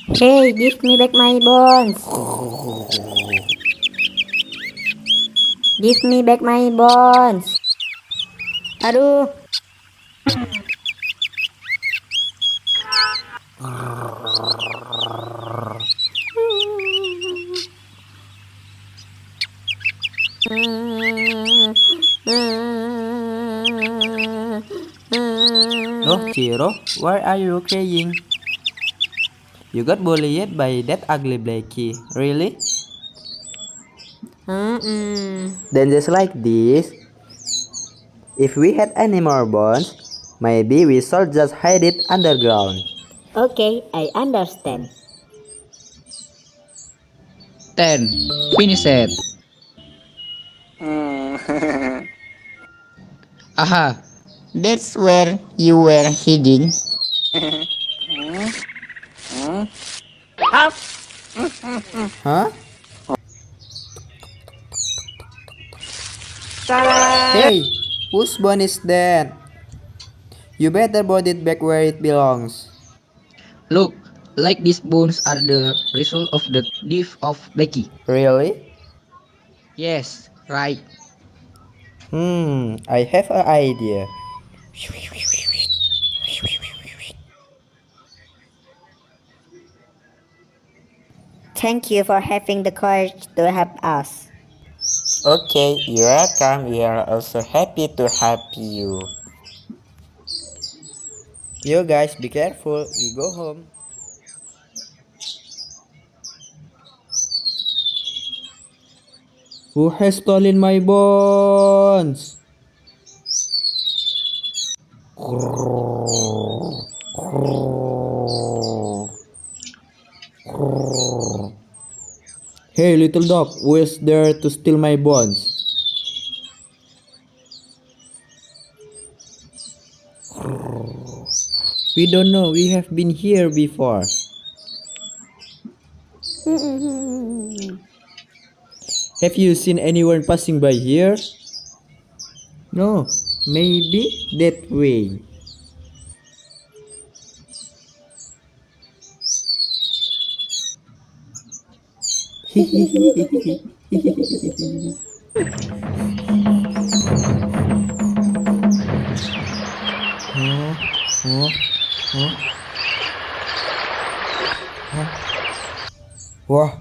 Hey, give me back my bones. Give me back my bones. Aduh. Oh, Ciro, why are you crying? You got bullied by that ugly Blackie, really? Then just like this, if we had any more bones, maybe we should just hide it underground. Okay, I understand. 10. Finish it. Aha. That's where you were hiding. Huh? Hey, whose bone is that? You better put it back where it belongs. Look, like these bones are the result of the death of Blackie. Really? Yes, right. I have an idea. Thank you for having the courage to help us. Okay, you're welcome. We are also happy to help you. You guys, be careful. We go home. Who has stolen my bones? Hey, little dog, who is there to steal my bones? We don't know. We have been here before. Have you seen anyone passing by here? No, maybe that way. Huh? Huh? Huh? Huh? Wah,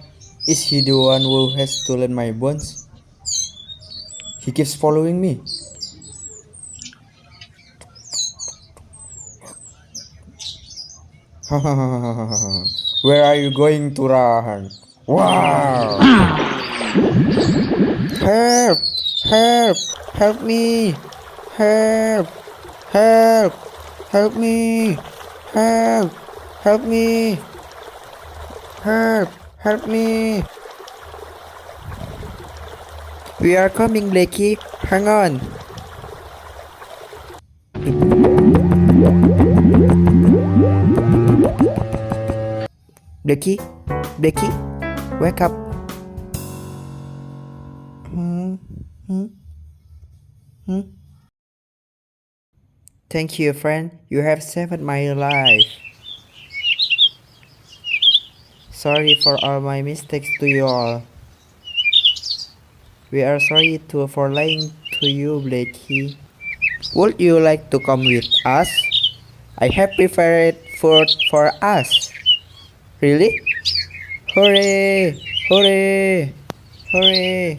is he the one who has stolen my bones? He keeps following me. Where are you going to run? Wow! Help! Help! Help me! Help! Help! Help me! Help! Help me! Help! Help me! We are coming, Blackie. Hang on. Blackie? Blackie? Wake up. Thank you, friend. You have saved my life. Sorry for all my mistakes to you all. We are sorry for lying to you, Blackie. Would you like to come with us? I have prepared food for us. Really? Hooray! Hooray! Hooray!